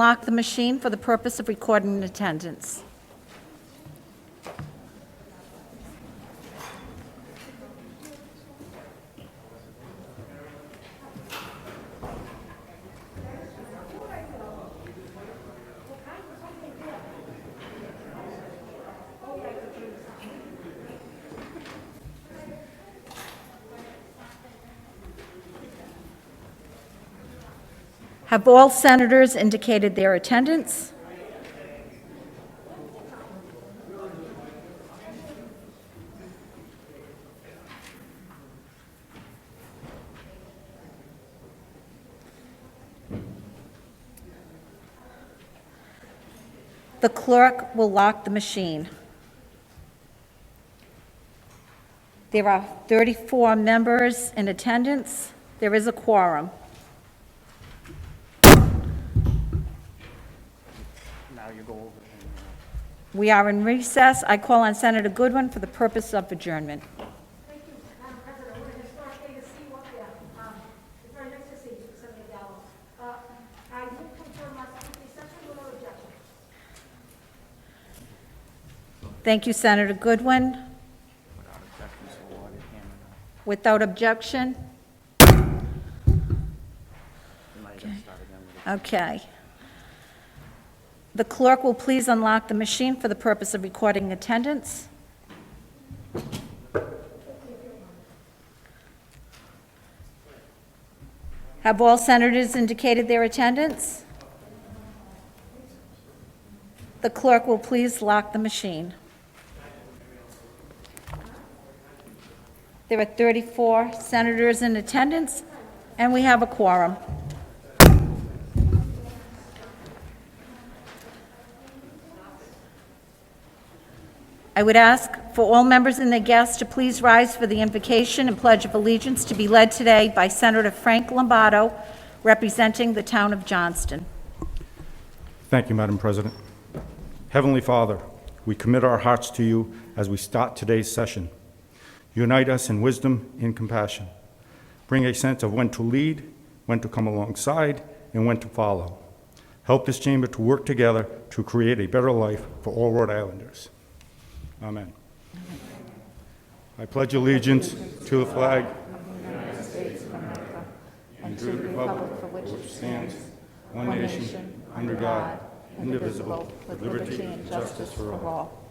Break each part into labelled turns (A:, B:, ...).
A: Lock the machine for the purpose of recording attendance. Have all senators indicated their attendance? The clerk will lock the machine. There are 34 members in attendance. There is a quorum. We are in recess. I call on Senator Goodwin for the purpose of adjournment.
B: Thank you, Madam President. What a historic day to see you up there. It's very nice to see you, Senator Gallo. I will confirm my secretary session without objection.
A: Thank you, Senator Goodwin. Without objection? Okay. The clerk will please unlock the machine for the purpose of recording attendance. Have all senators indicated their attendance? The clerk will please lock the machine. There are 34 senators in attendance, and we have a quorum. I would ask for all members and their guests to please rise for the invocation and pledge of allegiance to be led today by Senator Frank Lombardo, representing the town of Johnston.
C: Thank you, Madam President. Heavenly Father, we commit our hearts to you as we start today's session. Unite us in wisdom and compassion. Bring a sense of when to lead, when to come alongside, and when to follow. Help this chamber to work together to create a better life for all Rhode Islanders. Amen. I pledge allegiance to the flag
A: of the United States of America and to the republic for which it stands,
C: one nation, under God, indivisible, with liberty and justice for all.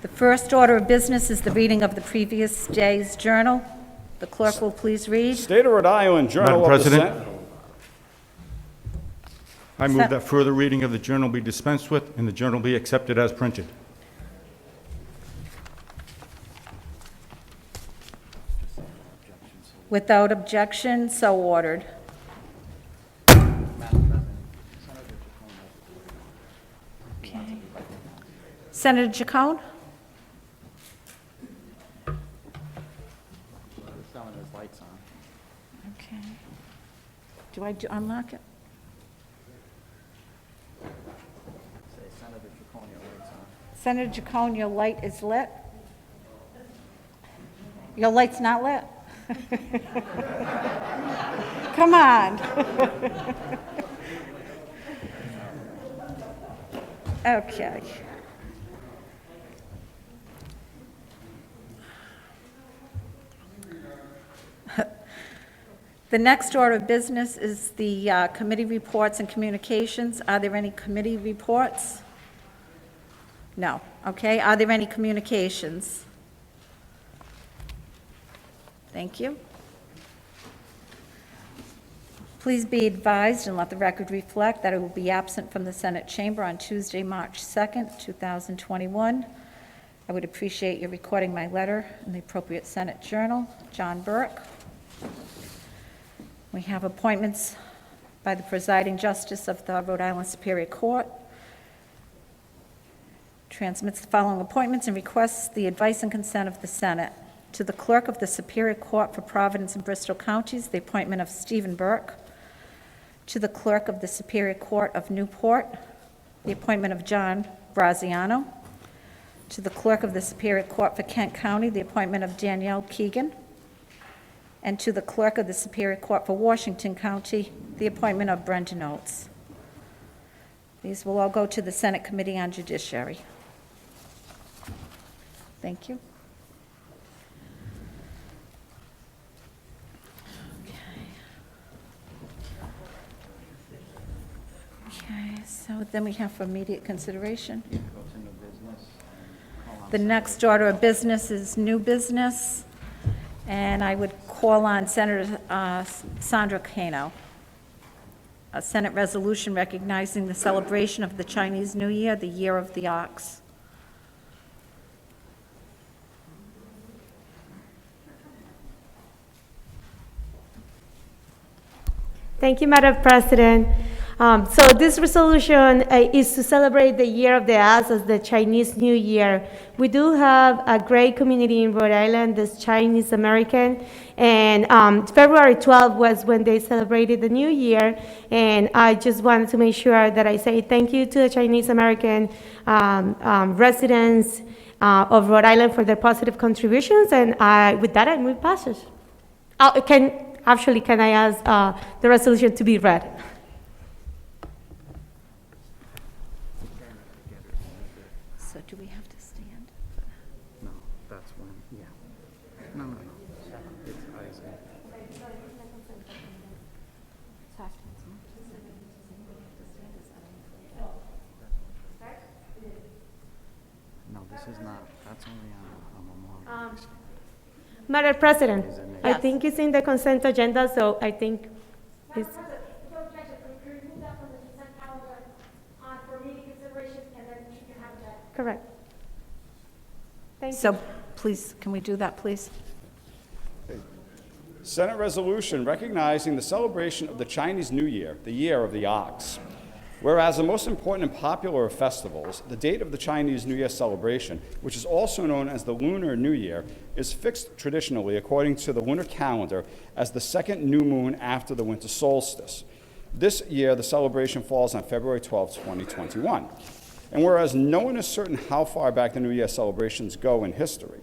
A: The first order of business is the reading of the previous day's journal. The clerk will please read.
D: State of Rhode Island Journal
C: Madam
D: of the
C: President,
D: Senate.
C: I move that further reading of the journal be dispensed with and the journal be accepted as printed.
A: Without objection, so ordered. Okay. Senator Cano? Okay. Do I unlock it? Senator Cano, your light is lit? Your light's not lit? Come on. Okay. The next order of business is the committee reports and communications. Are there any committee reports? No. Okay. Are there any communications? Thank you. Please be advised and let the record reflect that I will be absent from the Senate chamber on Tuesday, March 2nd, 2021. I would appreciate your recording my letter in the appropriate Senate journal. John Burke. We have appointments by the presiding justice of the Rhode Island Superior Court. Transmits the following appointments and requests the advice and consent of the Senate. To the clerk of the Superior Court for Providence and Bristol Counties, the appointment of Stephen Burke. To the clerk of the Superior Court of Newport, the appointment of John Graziano. To the clerk of the Superior Court for Kent County, the appointment of Danielle Keegan. And to the Clerk of the Superior Court for Washington County, the appointment of Brendan Oates. These will all go to the Senate Committee on Judiciary. Thank you. Okay, so then we have for immediate consideration. The next order of business is new business, and I would call on Senator Sandra Cano. A Senate resolution recognizing the celebration of the Chinese New Year, the Year of the Ox.
D: Thank you, Madam President. So this resolution is to celebrate the Year of the Ox as the Chinese New Year. We do have a great community in Rhode Island that's Chinese American, and February 12th was when they celebrated the New Year, and I just wanted to make sure that I say thank you to the Chinese American residents of Rhode Island for their positive contributions, and with that I move passage. Can I ask the resolution to be read?
A: So do we have to stand?
E: No, that's one, yeah. No. It's eyes in. No, this is not, that's only a memorial.
D: Madam President, I
A: Yes.
D: think it's in the consent agenda, so I think it's,
B: Madam President, if you objection, could you remove that from the consent calendar for immediate consideration, and then you can have that.
D: correct. Thank you.
A: So please, can we do that, please?
F: Senate resolution recognizing the celebration of the Chinese New Year, the Year of the Ox. Whereas the most important and popular of festivals, the date of the Chinese New Year celebration, which is also known as the Lunar New Year, is fixed traditionally according to the lunar calendar as the second new moon after the winter solstice. This year, the celebration falls on February 12, 2021. And whereas no one is certain how far back the New Year celebrations go in history,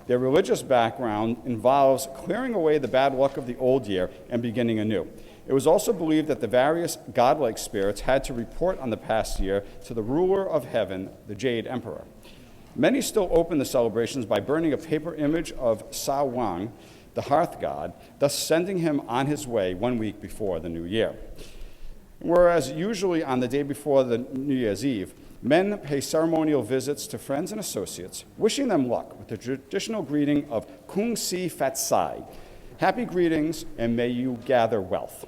F: their religious background involves clearing away the bad luck of the old year and beginning anew. It was also believed that the various godlike spirits had to report on the past year to the ruler of heaven, the Jade Emperor. Many still open the celebrations by burning a paper image of Sa Wang, the hearth god, thus sending him on his way 1 week before the new year. Whereas usually on the day before the New Year's Eve, men pay ceremonial visits to friends and associates, wishing them luck with the traditional greeting of Kung Si Fat Sai, happy greetings and may you gather wealth.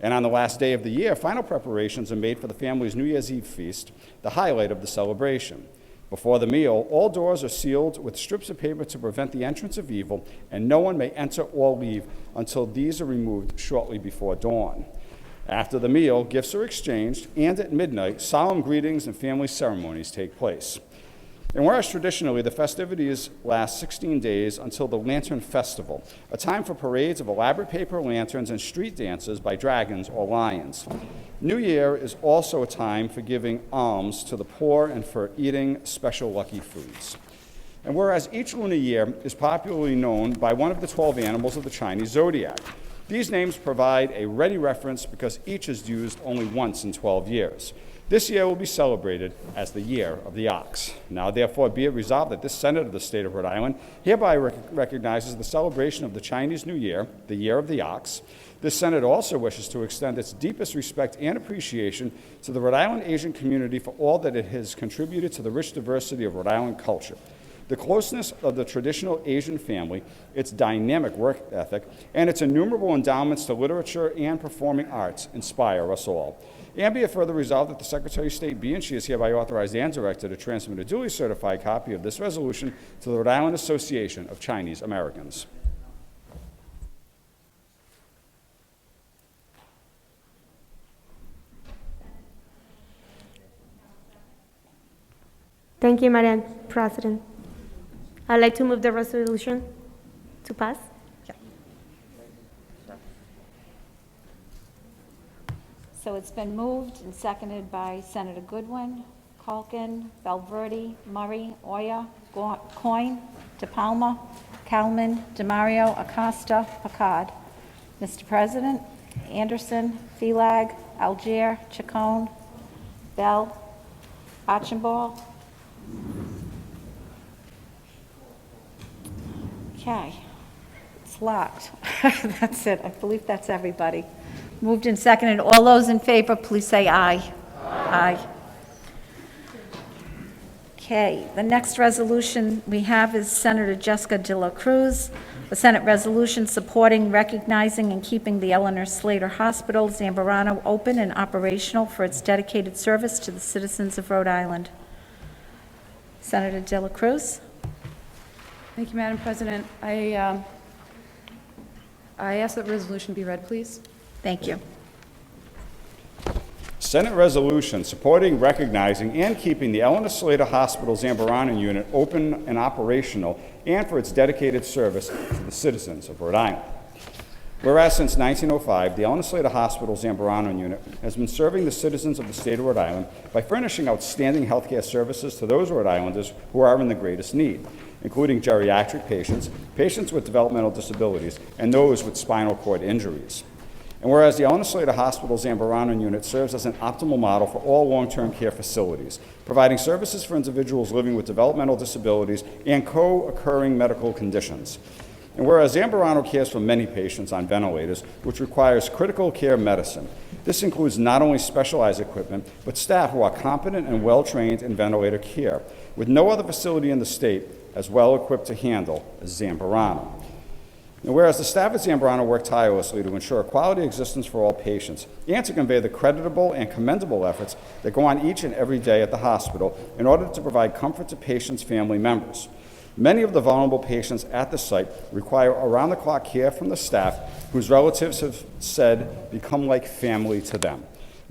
F: And on the last day of the year, final preparations are made for the family's New Year's Eve feast, the highlight of the celebration. Before the meal, all doors are sealed with strips of paper to prevent the entrance of evil, and no one may enter or leave until these are removed shortly before dawn. After the meal, gifts are exchanged, and at midnight, solemn greetings and family ceremonies take place. And whereas traditionally the festivities last 16 days until the Lantern Festival, a time for parades of elaborate paper lanterns and street dances by dragons or lions. New Year is also a time for giving alms to the poor and for eating special lucky foods. And whereas each lunar year is popularly known by one of the 12 animals of the Chinese zodiac, these names provide a ready reference because each is used only once in 12 years. This year will be celebrated as the Year of the Ox. Now, therefore, be it resolved that this Senate of the State of Rhode Island hereby recognizes the celebration of the Chinese New Year, the Year of the Ox. This Senate also wishes to extend its deepest respect and appreciation to the Rhode Island Asian community for all that it has contributed to the rich diversity of Rhode Island culture. The closeness of the traditional Asian family, its dynamic work ethic, and its innumerable endowments to literature and performing arts inspire us all. And be it further resolved that the Secretary of State be and she is hereby authorized and directed to transmit a duly certified copy of this resolution to the Rhode Island Association of Chinese Americans.
D: Thank you, Madam President. I'd like to move the resolution to pass.
A: So it's been moved and seconded by Senator Goodwin, Culkin, Valverde, Murray, Oya, Coyne, De Palma, Kalman, DeMario, Acosta, Picard. Mr. President, Anderson, Felag, Algier, Chacon, Bell, Archibald. Okay, it's locked. That's it. I believe that's everybody. Moved and seconded. All those in favor, please say aye. Aye. Okay, the next resolution we have is Senator Jessica de la Cruz, a Senate resolution supporting, recognizing, and keeping the Eleanor Slater Hospital Zambarano open and operational for its dedicated service to the citizens of Rhode Island. Senator de la Cruz.
G: Thank you, Madam President. I ask that resolution be read, please.
A: Thank you.
F: Senate resolution supporting, recognizing, and keeping the Eleanor Slater Hospital Zambarano unit open and operational and for its dedicated service to the citizens of Rhode Island. Whereas since 1905, the Eleanor Slater Hospital Zambarano unit has been serving the citizens of the state of Rhode Island by furnishing outstanding health care services to those Rhode Islanders who are in the greatest need, including geriatric patients, patients with developmental disabilities, and those with spinal cord injuries. And whereas the Eleanor Slater Hospital Zambarano unit serves as an optimal model for all long-term care facilities, providing services for individuals living with developmental disabilities and co-occurring medical conditions. And whereas Zambarano cares for many patients on ventilators, which requires critical care medicine. This includes not only specialized equipment, but staff who are competent and well-trained in ventilator care, with no other facility in the state as well equipped to handle as Zambarano. And whereas the staff at Zambarano work tirelessly to ensure a quality existence for all patients and to convey the creditable and commendable efforts that go on each and every day at the hospital in order to provide comfort to patients' family members. Many of the vulnerable patients at the site require around-the-clock care from the staff whose relatives have said become like family to them.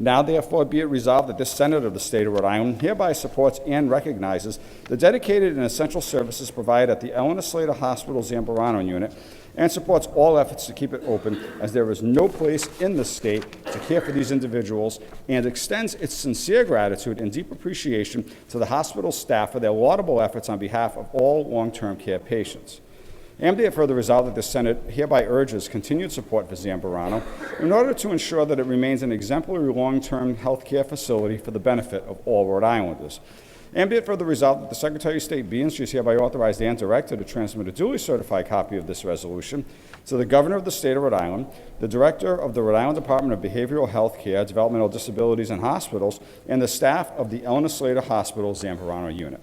F: Now, therefore, be it resolved that this Senate of the state of Rhode Island hereby supports and recognizes the dedicated and essential services provided at the Eleanor Slater Hospital Zambarano unit and supports all efforts to keep it open, as there is no place in the state to care for these individuals, and extends its sincere gratitude and deep appreciation to the hospital staff for their laudable efforts on behalf of all long-term care patients. And be it further resolved that the Senate hereby urges continued support for Zambarano in order to ensure that it remains an exemplary long-term health care facility for the benefit of all Rhode Islanders. And be it further resolved that the Secretary of State be and she is hereby authorized and directed to transmit a duly certified copy of this resolution to the Governor of the State of Rhode Island, the Director of the Rhode Island Department of Behavioral Health Care, Developmental Disabilities, and Hospitals, and the staff of the Eleanor Slater Hospital Zambarano unit.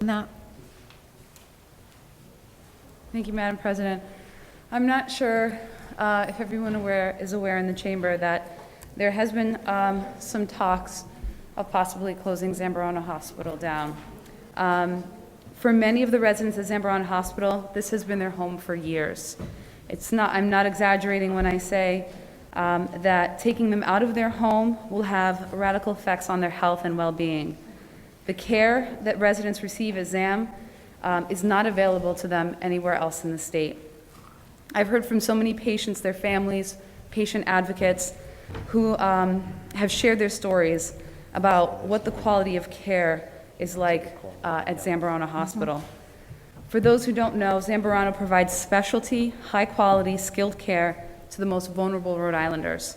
A: No.
G: Thank you, Madam President. I'm not sure if everyone is aware in the chamber that there has been some talks of possibly closing Zambarano Hospital down. For many of the residents at Zambarano Hospital, this has been their home for years. I'm not exaggerating when I say that taking them out of their home will have radical effects on their health and well-being. The care that residents receive at ZAM is not available to them anywhere else in the state. I've heard from so many patients, their families, patient advocates, who have shared their stories about what the quality of care is like at Zambarano Hospital. For those who don't know, Zambarano provides specialty, high-quality, skilled care to the most vulnerable Rhode Islanders.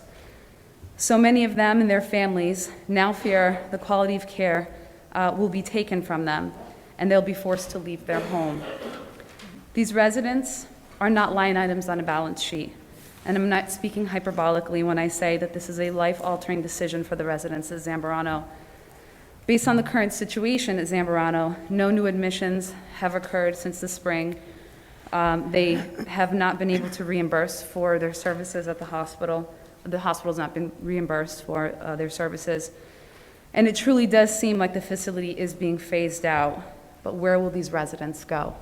G: So many of them and their families now fear the quality of care will be taken from them, and they'll be forced to leave their home. These residents are not line items on a balance sheet, and I'm not speaking hyperbolically when I say that this is a life-altering decision for the residents of Zambarano. Based on the current situation at Zambarano, no new admissions have occurred since the spring. They have not been able to reimburse for their services at the hospital. The hospital's not been reimbursed for their services. And it truly does seem like the facility is being phased out, but where will these residents go?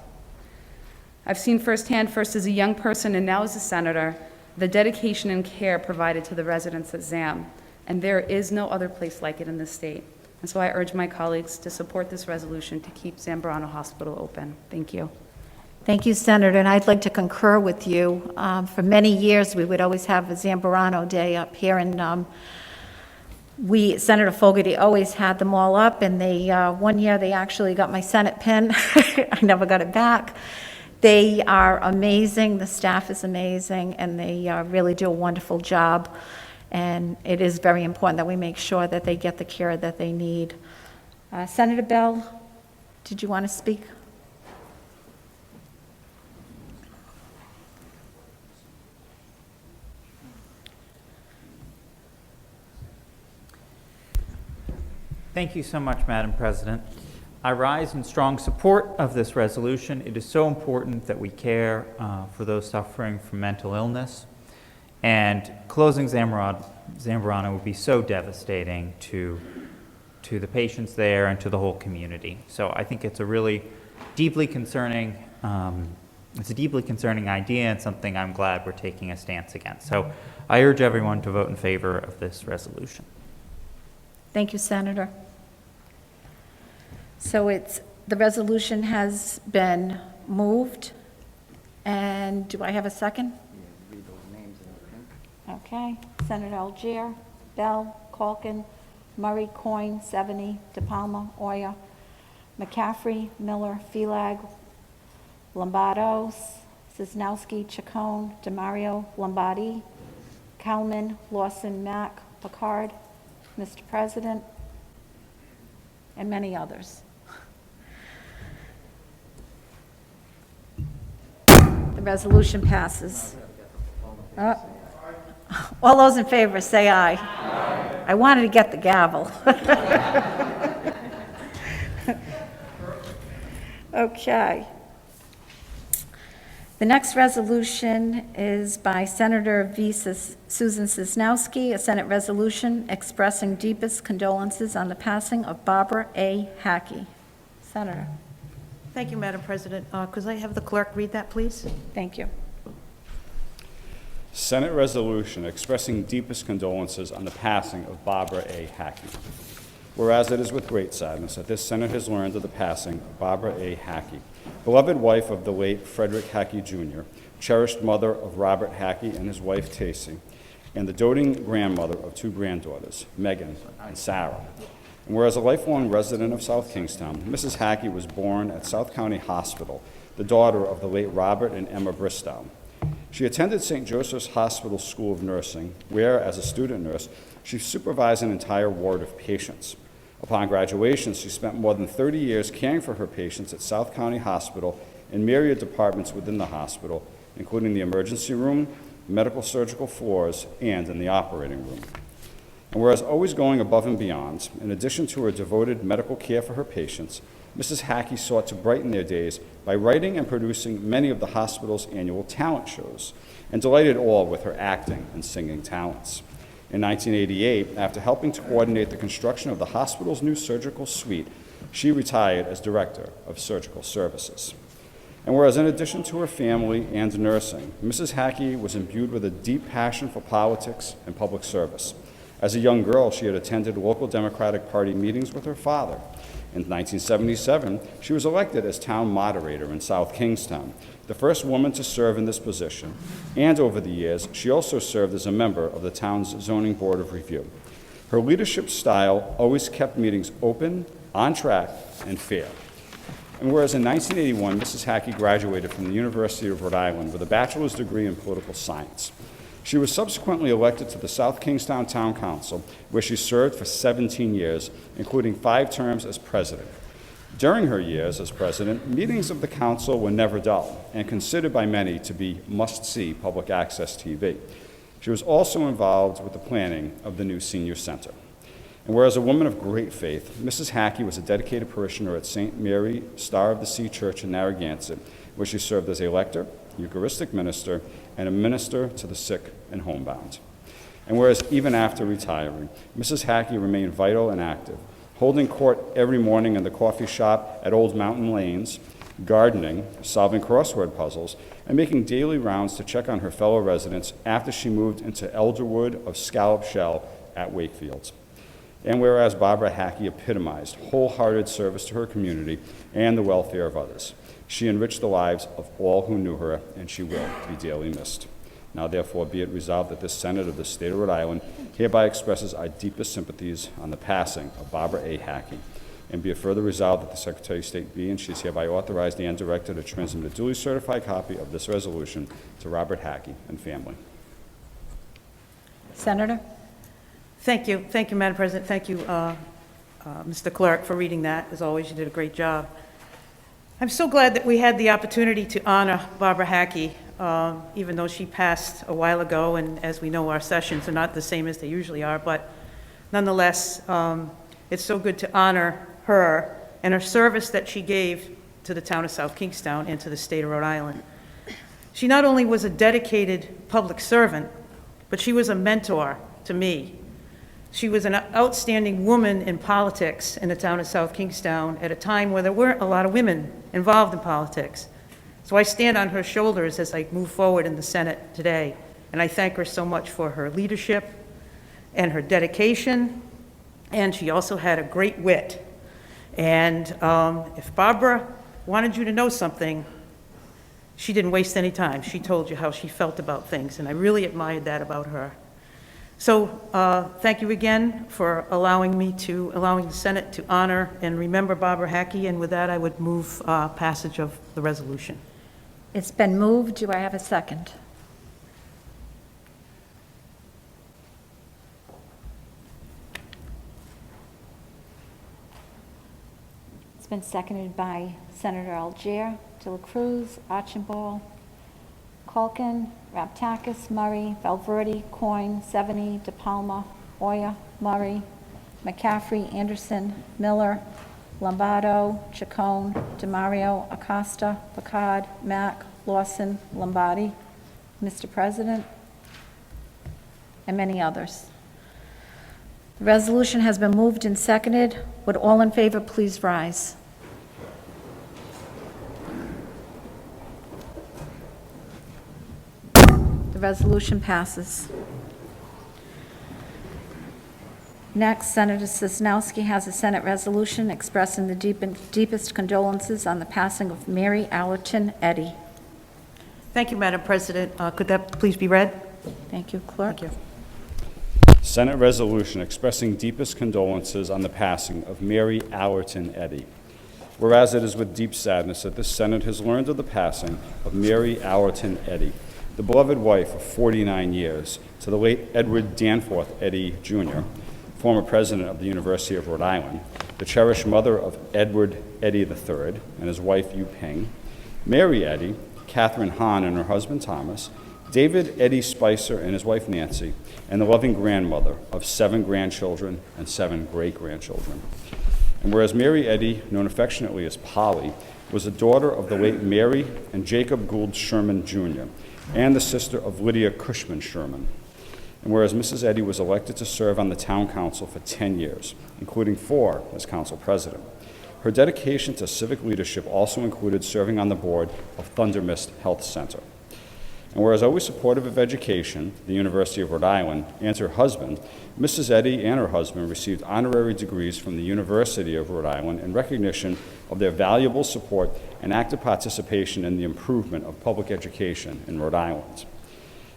G: I've seen firsthand, first as a young person and now as a senator, the dedication and care provided to the residents at ZAM, and there is no other place like it in this state. And so I urge my colleagues to support this resolution to keep Zambarano Hospital open. Thank you.
A: Thank you, Senator, and I'd like to concur with you. For many years, we would always have a Zambarano Day up here, and Senator Fogarty always had them all up, and they, one year they actually got my Senate pin. I never got it back. They are amazing, the staff is amazing, and they really do a wonderful job. And it is very important that we make sure that they get the care that they need. Senator Bell, did you want to speak?
E: Thank you so much, Madam President. I rise in strong support of this resolution. It is so important that we care for those suffering from mental illness. And closing Zambarano would be so devastating to the patients there and to the whole community. So I think it's a really deeply concerning, idea and something I'm glad we're taking a stance against. So I urge everyone to vote in favor of this resolution.
A: Thank you, Senator. So the resolution has been moved, and do I have a second?
E: Read those names in pink.
A: Okay. Senator Algier, Bell, Colkin, Murray, Coyne, Seveny, DePalma, Oyer, McCaffrey, Miller, Felag, Lombardo, Cisnowski, Chacon, DeMario, Lombardi, Kalman, Lawson, Mack, Picard, Mr. President, and many others. The resolution passes. All those in favor, say aye. Aye. I wanted to get the gavel. Okay. The next resolution is by Senator Susan Cisnowski, a Senate resolution expressing deepest condolences on the passing of Barbara A. Hackey. Senator.
H: Thank you, Madam President. Could I have the clerk read that, please?
A: Thank you.
F: Senate resolution expressing deepest condolences on the passing of Barbara A. Hackey. Whereas it is with great sadness that this Senate has learned of the passing of Barbara A. Hackey, beloved wife of the late Frederick Hackey Jr., cherished mother of Robert Hackey and his wife Tacey, and the doting grandmother of two granddaughters, Megan and Sarah. And whereas a lifelong resident of South Kingstown, Mrs. Hackey was born at South County Hospital, the daughter of the late Robert and Emma Bristow. She attended St. Joseph's Hospital School of Nursing, where, as a student nurse, she supervised an entire ward of patients. Upon graduation, she spent more than 30 years caring for her patients at South County Hospital in myriad departments within the hospital, including the emergency room, medical surgical floors, and in the operating room. And whereas always going above and beyond, in addition to her devoted medical care for her patients, Mrs. Hackey sought to brighten their days by writing and producing many of the hospital's annual talent shows, and delighted all with her acting and singing talents. In 1988, after helping to coordinate the construction of the hospital's new surgical suite, she retired as Director of Surgical Services. And whereas in addition to her family and nursing, Mrs. Hackey was imbued with a deep passion for politics and public service. As a young girl, she had attended local Democratic Party meetings with her father. In 1977, she was elected as town moderator in South Kingstown, the first woman to serve in this position, and over the years, she also served as a member of the town's Zoning Board of Review. Her leadership style always kept meetings open, on track, and fair. And whereas in 1981, Mrs. Hackey graduated from the University of Rhode Island with a bachelor's degree in political science. She was subsequently elected to the South Kingstown Town Council, where she served for 17 years, including 5 terms as president. During her years as president, meetings of the council were never dull and considered by many to be must-see public access TV. She was also involved with the planning of the new senior center. And whereas a woman of great faith, Mrs. Hackey was a dedicated parishioner at St. Mary Star of the Sea Church in Narragansett, where she served as a lector, Eucharistic minister, and a minister to the sick and homebound. And whereas even after retiring, Mrs. Hackey remained vital and active, holding court every morning in the coffee shop at Old Mountain Lanes, gardening, solving crossword puzzles, and making daily rounds to check on her fellow residents after she moved into Elderwood of Scallop Shell at Wakefield. And whereas Barbara Hackey epitomized wholehearted service to her community and the welfare of others, she enriched the lives of all who knew her, and she will be dearly missed. Now therefore be it resolved that this Senate of the State of Rhode Island hereby expresses our deepest sympathies on the passing of Barbara A. Hackey. And be it further resolved that the Secretary of State be and she is hereby authorized and directed to transmit a duly certified copy of this resolution to Robert Hackey and family.
A: Senator?
H: Thank you, Madam President. Thank you, Mr. Clerk, for reading that. As always, you did a great job. I'm so glad that we had the opportunity to honor Barbara Hackey, even though she passed a while ago, and as we know, our sessions are not the same as they usually are, but nonetheless, it's so good to honor her and her service that she gave to the town of South Kingstown and to the state of Rhode Island. She not only was a dedicated public servant, but she was a mentor to me. She was an outstanding woman in politics in the town of South Kingstown at a time where there weren't a lot of women involved in politics. So I stand on her shoulders as I move forward in the Senate today, and I thank her so much for her leadership and her dedication, and she also had a great wit. And if Barbara wanted you to know something, she didn't waste any time. She told you how she felt about things, and I really admired that about her. So thank you again for allowing the Senate to honor and remember Barbara Hackey, and with that I would move passage of the resolution.
A: It's been moved. Do I have a second? It's been seconded by Senator Algier, De La Cruz, Archibald, Culkin, Raptakis, Murray, Valverde, Coyne, Seveny, DePalma, Oya, Murray, Mccaffrey, Anderson, Miller, Lombardo, Chacon, DeMario, Acosta, Picard, Mack, Lawson, Lombardi, Mr. President, and many others. The resolution has been moved and seconded. Would all in favor please rise? The resolution passes. Next, Senator Sosnowski has a Senate resolution expressing the deepest condolences on the passing of Mary Allerton Eddy.
H: Thank you, Madam President. Could that please be read?
A: Thank you, Clerk.
H: Thank you.
F: Senate resolution expressing deepest condolences on the passing of Mary Allerton Eddy. Whereas it is with deep sadness that this Senate has learned of the passing of Mary Allerton Eddy, the beloved wife of 49 years to the late Edward Danforth Eddy, Jr., former president of the University of Rhode Island, the cherished mother of Edward Eddy III and his wife Yu Ping, Mary Eddy, Catherine Hahn and her husband Thomas, David Eddy Spicer and his wife Nancy, and the loving grandmother of 7 grandchildren and 7 great-grandchildren. And whereas Mary Eddy, known affectionately as Polly, was the daughter of the late Mary and Jacob Gould Sherman, Jr., and the sister of Lydia Cushman Sherman. And whereas Mrs. Eddy was elected to serve on the town council for 10 years, including 4 as council president. Her dedication to civic leadership also included serving on the board of Thunder Mist Health Center. And whereas always supportive of education, the University of Rhode Island, and her husband, Mrs. Eddy and her husband received honorary degrees from the University of Rhode Island in recognition of their valuable support and active participation in the improvement of public education in Rhode Island.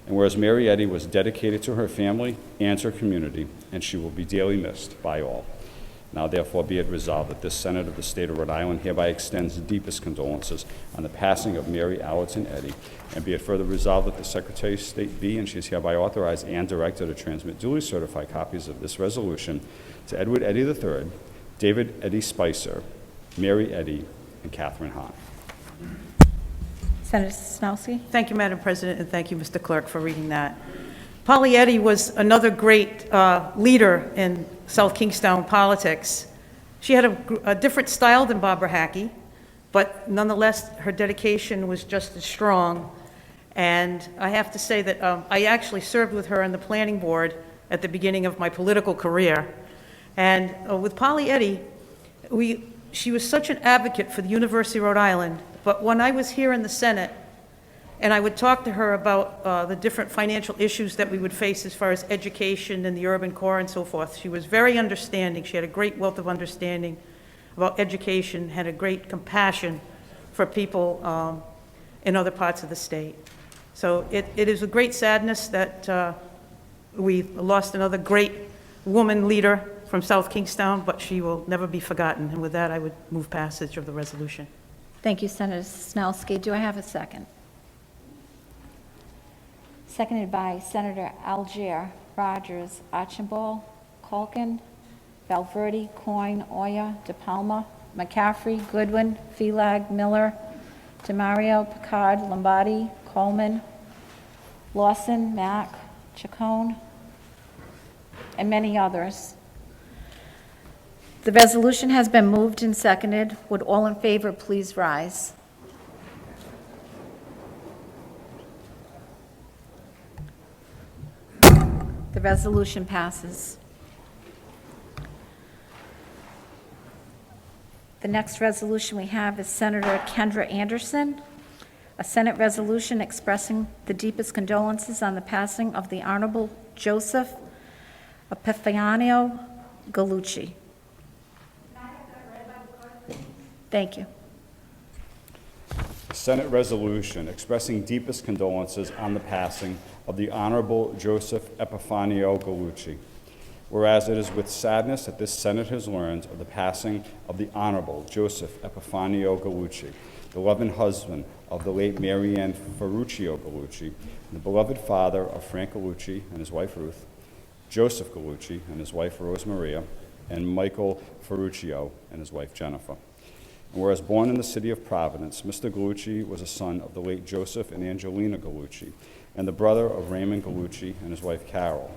F: And whereas Mary Eddy was dedicated to her family and her community, and she will be dearly missed by all. Now therefore be it resolved that this Senate of the State of Rhode Island hereby extends the deepest condolences on the passing of Mary Allerton Eddy, and be it further resolved that the Secretary of State be and she is hereby authorized and directed to transmit duly certified copies of this resolution to Edward Eddy III, David Eddy Spicer, Mary Eddy, and Catherine Hahn.
A: Senator Sosnowski.
H: Thank you, Madam President, and thank you, Mr. Clerk, for reading that. Polly Eddy was another great leader in South Kingstown politics. She had a different style than Barbara Hackey, but nonetheless, her dedication was just as strong. And I have to say that I actually served with her on the planning board at the beginning of my political career. And with Polly Eddy, she was such an advocate for the University of Rhode Island, but when I was here in the Senate, and I would talk to her about the different financial issues that we would face as far as education and the urban core and so forth. She was very understanding. She had a great wealth of understanding about education, had a great compassion for people in other parts of the state. So it is a great sadness that we lost another great woman leader from South Kingstown, but she will never be forgotten. And with that, I would move passage of the resolution.
A: Thank you, Senator Snelsky. Do I have a second? Seconded by Senator Algier, Rogers, Archibald, Culkin, Valverde, Coyne, Oya, DePalma, McCaffrey, Goodwin, Felag, Miller, DeMario, Picard, Lombardi, Coleman, Lawson, Mack, Chacon, and many others. The resolution has been moved and seconded. Would all in favor please rise? The resolution passes. The next resolution we have is Senator Kendra Anderson, a Senate resolution expressing the deepest condolences on the passing of the Honorable Joseph Epifanio Gallucci. Thank you.
F: Senate resolution expressing deepest condolences on the passing of the Honorable Joseph Epifanio Gallucci. Whereas it is with sadness that this Senate has learned of the passing of the Honorable Joseph Epifanio Gallucci, the beloved husband of the late Marianne Ferruccio Gallucci, and the beloved father of Frank Gallucci and his wife Ruth, Joseph Gallucci and his wife Rose Maria, and Michael Ferruccio and his wife Jennifer. And whereas born in the city of Providence, Mr. Gallucci was a son of the late Joseph and Angelina Gallucci, and the brother of Raymond Gallucci and his wife Carol.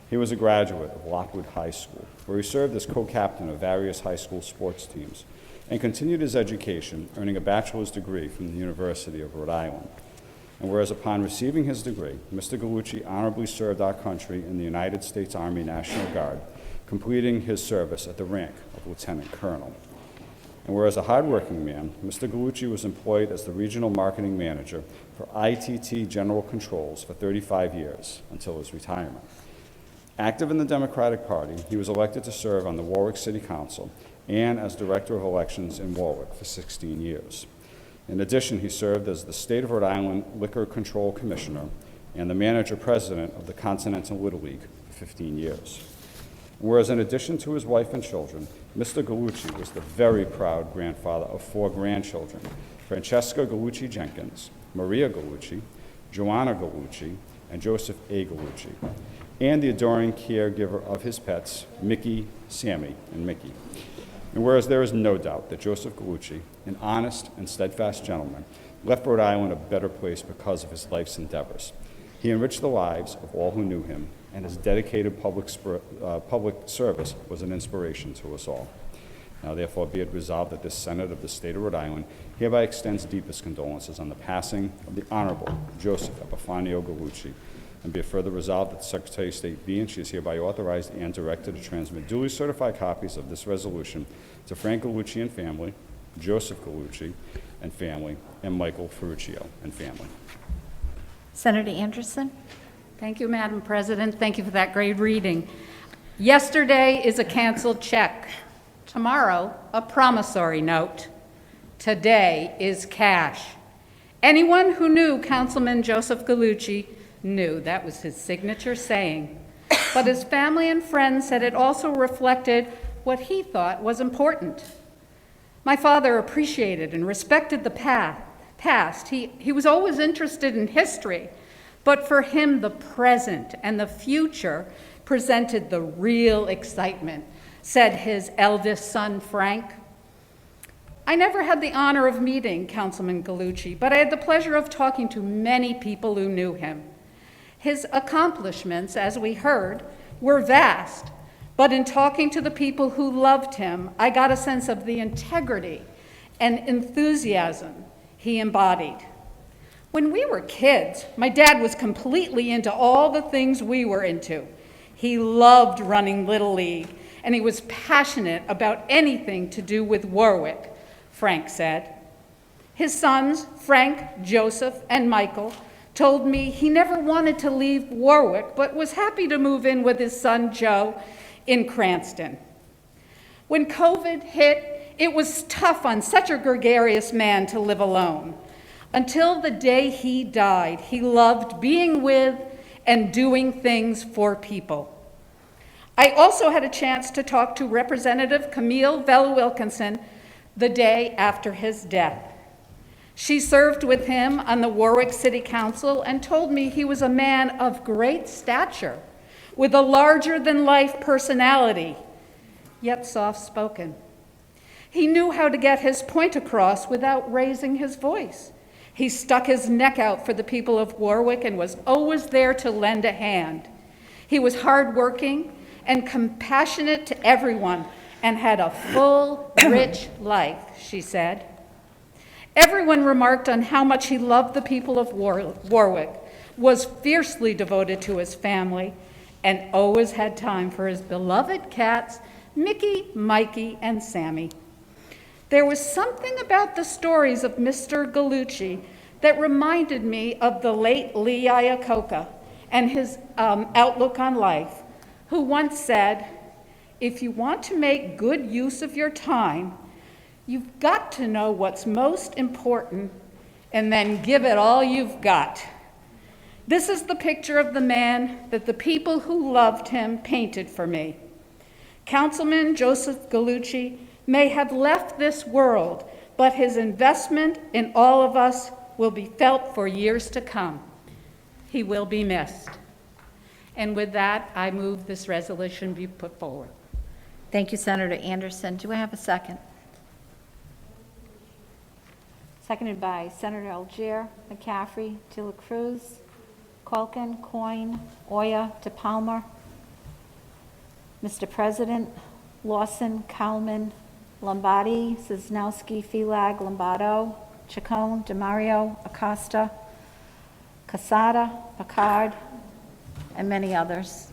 F: He was a graduate of Lockwood High School, where he served as co-captain of various high school sports teams, and continued his education, earning a bachelor's degree from the University of Rhode Island. And whereas upon receiving his degree, Mr. Gallucci honorably served our country in the United States Army National Guard, completing his service at the rank of lieutenant colonel. And whereas a hardworking man, Mr. Gallucci was employed as the regional marketing manager for ITT General Controls for 35 years until his retirement. Active in the Democratic Party, he was elected to serve on the Warwick City Council and as Director of Elections in Warwick for 16 years. In addition, he served as the State of Rhode Island Liquor Control Commissioner and the Manager-President of the Continental Little League for 15 years. Whereas in addition to his wife and children, Mr. Gallucci was the very proud grandfather of 4 grandchildren, Francesca Gallucci Jenkins, Maria Gallucci, Joanna Gallucci, and Joseph A. Gallucci, and the adoring caregiver of his pets, Mickey, Sammy, and Mickey. And whereas there is no doubt that Joseph Gallucci, an honest and steadfast gentleman, left Rhode Island a better place because of his life's endeavors. He enriched the lives of all who knew him, and his dedicated public service was an inspiration to us all. Now therefore be it resolved that this Senate of the State of Rhode Island hereby extends deepest condolences on the passing of the Honorable Joseph Epifanio Gallucci, and be it further resolved that the Secretary of State be and she is hereby authorized and directed to transmit duly certified copies of this resolution to Frank Gallucci and family, Joseph Gallucci and family, and Michael Ferruccio and family.
A: Senator Anderson?
I: Thank you, Madam President. Thank you for that great reading. Yesterday is a canceled check. Tomorrow, a promissory note. Today is cash. Anyone who knew Councilman Joseph Gallucci knew that was his signature saying. But his family and friends said it also reflected what he thought was important. My father appreciated and respected the past. He was always interested in history. But for him, the present and the future presented the real excitement, said his eldest son, Frank. I never had the honor of meeting Councilman Gallucci, but I had the pleasure of talking to many people who knew him. His accomplishments, as we heard, were vast, but in talking to the people who loved him, I got a sense of the integrity and enthusiasm he embodied. When we were kids, my dad was completely into all the things we were into. He loved running Little League, and he was passionate about anything to do with Warwick, Frank said. His sons, Frank, Joseph, and Michael, told me he never wanted to leave Warwick, but was happy to move in with his son, Joe, in Cranston. When COVID hit, it was tough on such a gregarious man to live alone. Until the day he died, he loved being with and doing things for people. I also had a chance to talk to Representative Camille Vella-Wilkinson the day after his death. She served with him on the Warwick City Council and told me he was a man of great stature, with a larger-than-life personality, yet soft-spoken. He knew how to get his point across without raising his voice. He stuck his neck out for the people of Warwick and was always there to lend a hand. He was hardworking and compassionate to everyone and had a full, rich life, she said. Everyone remarked on how much he loved the people of Warwick, was fiercely devoted to his family, and always had time for his beloved cats, Mickey, Mikey, and Sammy. There was something about the stories of Mr. Gallucci that reminded me of the late Lee Iacocca and his outlook on life, who once said, "If you want to make good use of your time, you've got to know what's most important and then give it all you've got." This is the picture of the man that the people who loved him painted for me. Councilman Joseph Gallucci may have left this world, but his investment in all of us will be felt for years to come. He will be missed. And with that, I move this resolution be put forward.
A: Thank you, Senator Anderson. Do I have a second? Seconded by Senator Algier, McCaffrey, De La Cruz, Culkin, Coyne, Oya, DePalma. Mr. President, Lawson, Kalman, Lombardi, Cisnowski, Felag, Lombardo, Chacon, DeMario, Acosta, Casada, Picard, and many others.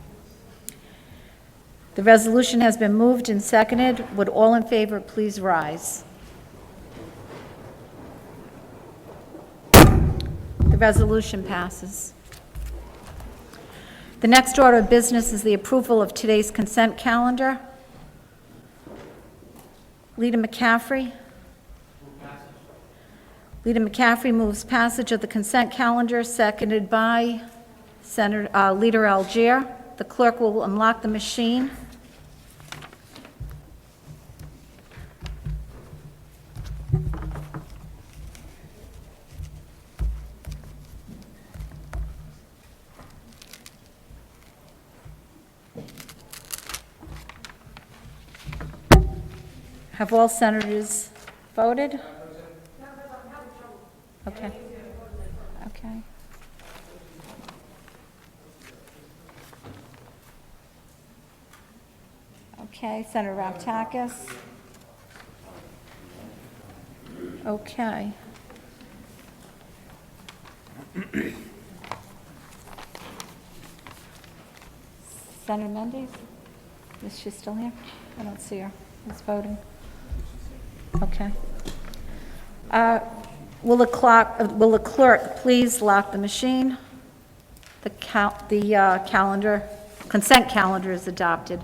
A: The resolution has been moved and seconded. Would all in favor please rise? The resolution passes. The next order of business is the approval of today's consent calendar. Leader McCaffrey. Leader McCaffrey moves passage of the consent calendar, seconded by Leader Algier. The clerk will unlock the machine. Have all senators voted? Okay. Okay. Okay, Senator Raptakis. Okay. Senator Mendes? Is she still here? I don't see her. Who's voting? Okay. Will the clerk please lock the machine? The calendar, consent calendar is adopted.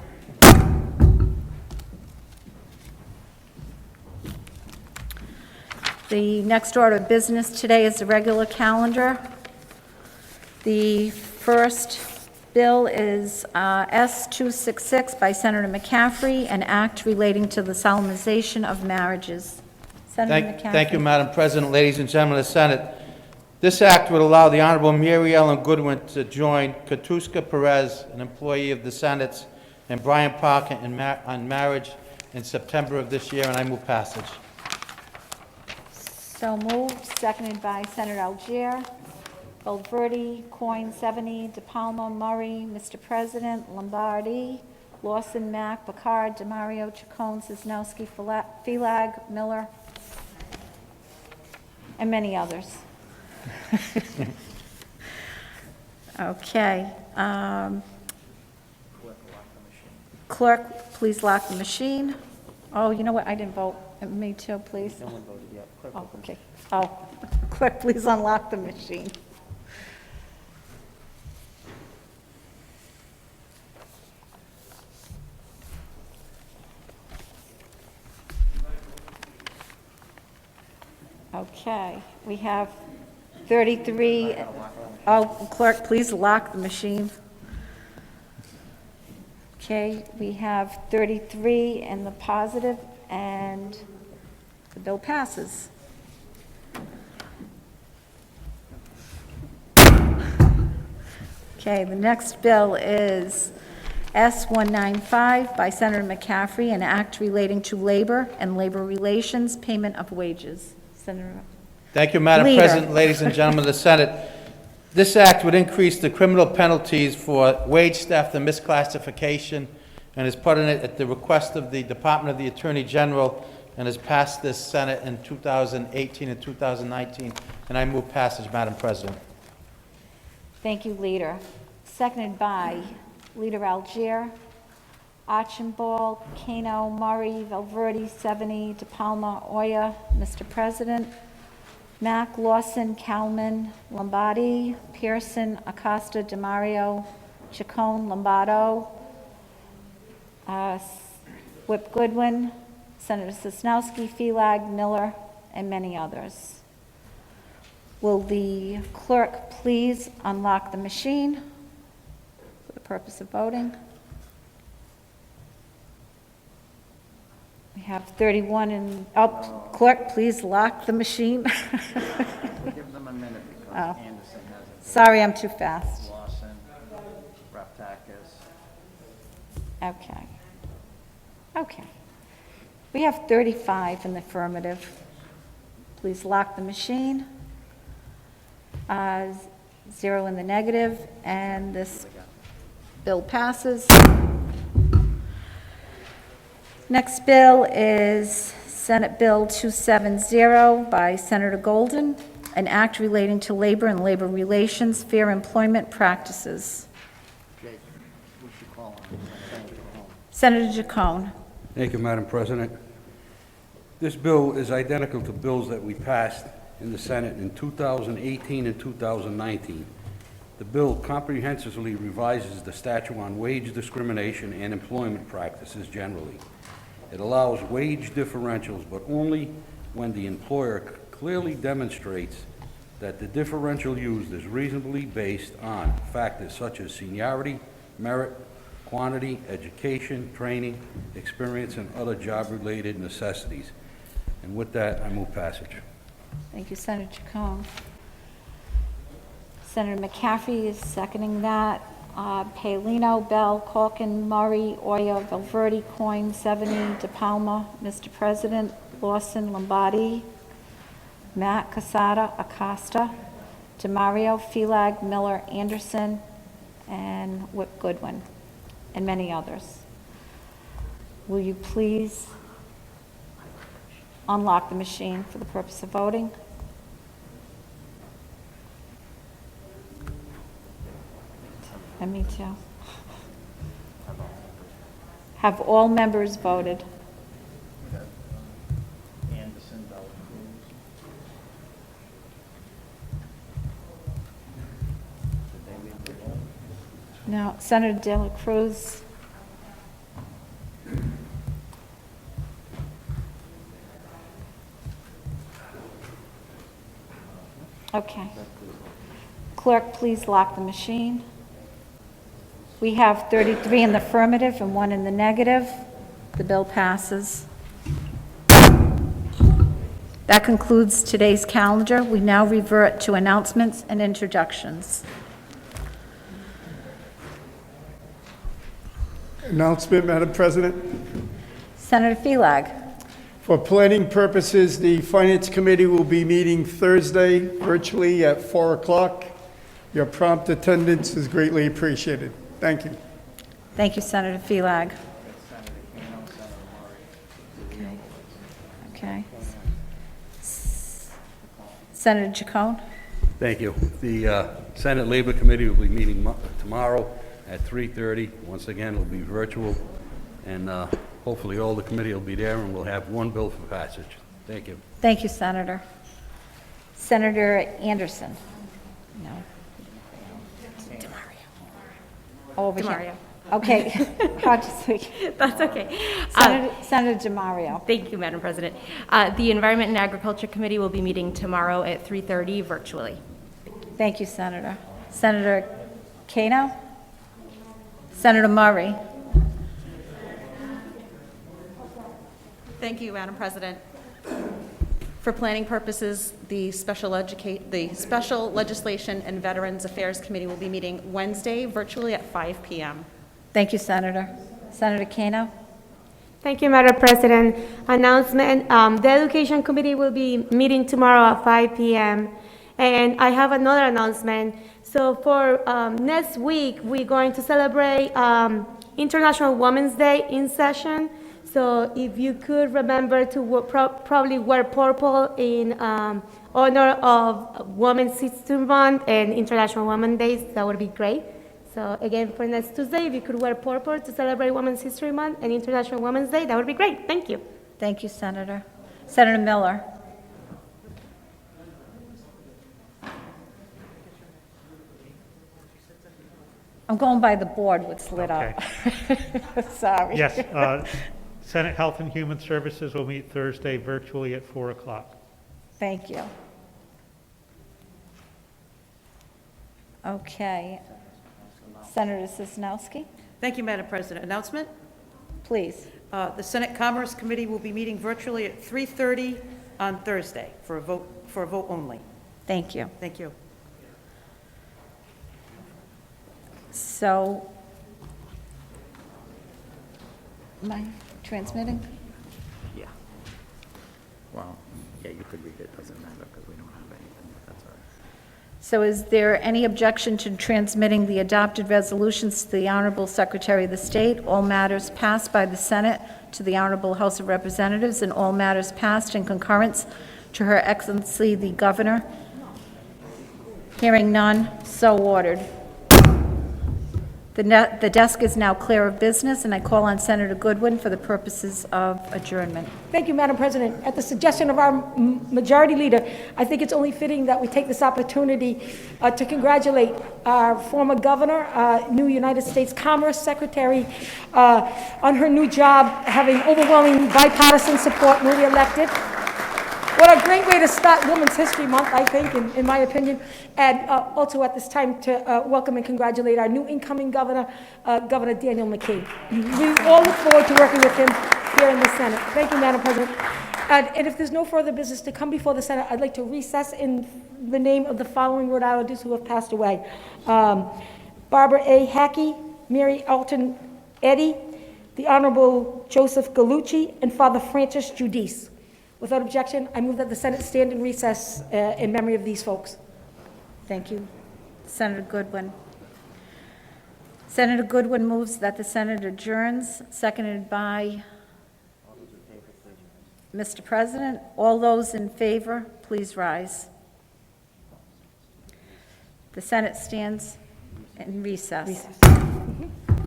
A: The next order of business today is the regular calendar. The first bill is S-266 by Senator McCaffrey, an act relating to the solemnization of marriages. Senator McCaffrey.
J: Thank you, Madam President, ladies and gentlemen of the Senate. This act would allow the Honorable Mary Ellen Goodwin to join Katuska Perez, an employee of the Senate, and Brian Parker on marriage in September of this year, and I move passage.
A: So moved, seconded by Senator Algier. Goldverdi, Coyne, 70, DePalma, Murray, Mr. President, Lombardi, Lawson, Mack, Picard, DeMario, Chacon, Cisnowski, Felag, Miller, and many others. Okay. Clerk, please lock the machine. Oh, you know what? I didn't vote. Me too, please.
J: No one voted yet.
A: Oh, okay. Oh, clerk, please unlock the machine. Okay, we have 33, oh, clerk, please lock the machine. Okay, we have 33 in the positive, and the bill passes. Okay, the next bill is S-195 by Senator McCaffrey, an act relating to labor and labor relations, payment of wages. Senator
J: Thank you, Madam
A: Leader.
J: President, ladies and gentlemen of the Senate. This act would increase the criminal penalties for wage theft and misclassification, and is put in it at the request of the Department of the Attorney General, and has passed this Senate in 2018 and 2019, and I move passage, Madam President.
A: Thank you, Leader. Seconded by Leader Algier, Archibald, Cano, Murray, Valverde, Seveny, DePalma, Oya. Mr. President, Mack, Lawson, Kalman, Lombardi, Pearson, Acosta, DeMario, Chacon, Lombardo, Whip Goodwin, Senator Sosnowski, Felag, Miller, and many others. Will the clerk please unlock the machine for the purpose of voting? We have 31 in, oh, clerk, please lock the machine.
K: Give them a minute because
A: Oh.
K: Anderson has it.
A: Sorry, I'm too fast.
K: Lawson, Raptakis.
A: Okay. Okay. We have 35 in the affirmative. Please lock the machine. 0 in the negative, and this bill passes. Next bill is Senate Bill 270 by Senator Golden, an act relating to labor and labor relations, fair employment practices.
K: Jake, we should call him.
A: Senator Jacone.
L: Thank you, Madam President. This bill is identical to bills that we passed in the Senate in 2018 and 2019. The bill comprehensively revises the statute on wage discrimination and employment practices generally. It allows wage differentials, but only when the employer clearly demonstrates that the differential used is reasonably based on factors such as seniority, merit, quantity, education, training, experience, and other job-related necessities. And with that, I move passage.
A: Thank you, Senator Chacon. Senator McCaffrey is seconding that. Paolino, Bell, Corkin, Murray, Oya, Valverde, Coyne, Seveny, DePalma. Mr. President, Lawson, Lombardi, Matt, Casada, Acosta, DeMario, Felag, Miller, Anderson, and Whip Goodwin, and many others. Will you please unlock the machine for the purpose of voting? And me too. Have all members voted?
K: Anderson, Bell, Cruz. Did they leave the room?
A: No. Senator De La Cruz? Okay. Clerk, please lock the machine. We have 33 in the affirmative and 1 in the negative. The bill passes. That concludes today's calendar. We now revert to announcements and introductions.
M: Announcement, Madam President.
A: Senator Felag.
M: For planning purposes, the Finance Committee will be meeting Thursday virtually at 4 o'clock. Your prompt attendance is greatly appreciated. Thank you.
A: Thank you, Senator Felag.
K: Senator Cano, Senator Murray.
A: Okay. Senator Chacon.
L: Thank you. The Senate Labor Committee will be meeting tomorrow at 3:30. Once again, it'll be virtual, and hopefully all the committee will be there, and we'll have one bill for passage. Thank you.
A: Thank you, Senator. Senator Anderson. No. Over here.
D: DeMario.
A: Okay, hard to speak.
D: That's okay.
A: Senator DeMario.
D: Thank you, Madam President. The Environment and Agriculture Committee will be meeting tomorrow at 3:30 virtually.
A: Thank you, Senator. Senator Cano? Senator Murray?
N: Thank you, Madam President. For planning purposes, the Special Legislation and Veterans Affairs Committee will be meeting Wednesday virtually at 5 p.m.
A: Thank you, Senator. Senator Cano?
D: Thank you, Madam President. Announcement, the Education Committee will be meeting tomorrow at 5 p.m. And I have another announcement. So for next week, we're going to celebrate International Women's Day in session. So if you could remember to probably wear purple in honor of Women's History Month and International Women's Days, that would be great. So again, for next Tuesday, if you could wear purple to celebrate Women's History Month and International Women's Day, that would be great. Thank you.
A: Thank you, Senator. Senator Miller? I'm going by the board, what's lit up. Sorry.
O: Yes, Senate Health and Human Services will meet Thursday virtually at 4 o'clock.
A: Thank you. Okay. Senator Sosnowski,
H: Thank you, Madam President. Announcement?
A: please.
H: The Senate Commerce Committee will be meeting virtually at 3:30 on Thursday for a vote only.
A: Thank you.
H: Thank you.
A: So, am I transmitting?
K: Yeah. Well, yeah, you could read it, doesn't matter, because we don't have anything, but that's all right.
A: So is there any objection to transmitting the adopted resolutions to the Honorable Secretary of the State, all matters passed by the Senate to the Honorable House of Representatives, and all matters passed in concurrence to Her Excellency the Governor? Hearing none, so ordered. The desk is now clear of business, and I call on Senator Goodwin for the purposes of adjournment.
B: Thank you, Madam President. At the suggestion of our Majority Leader, I think it's only fitting that we take this opportunity to congratulate our former governor, new United States Commerce Secretary, on her new job, having overwhelming bipartisan support, newly elected. What a great way to start Women's History Month, I think, in my opinion. And also at this time to welcome and congratulate our new incoming governor, Governor Daniel McCabe. We all look forward to working with him here in the Senate. Thank you, Madam President. And if there's no further business to come before the Senate, I'd like to recess in the name of the following Rhode Islanders who have passed away. Barbara A. Hackey, Mary Alton Eddy, the Honorable Joseph Gallucci, and Father Francis Giudice. Without objection, I move that the Senate stand in recess in memory of these folks.
A: Thank you. Senator Goodwin. Senator Goodwin moves that the Senate adjourns, seconded by Mr. President. All those in favor, please rise. The Senate stands in recess.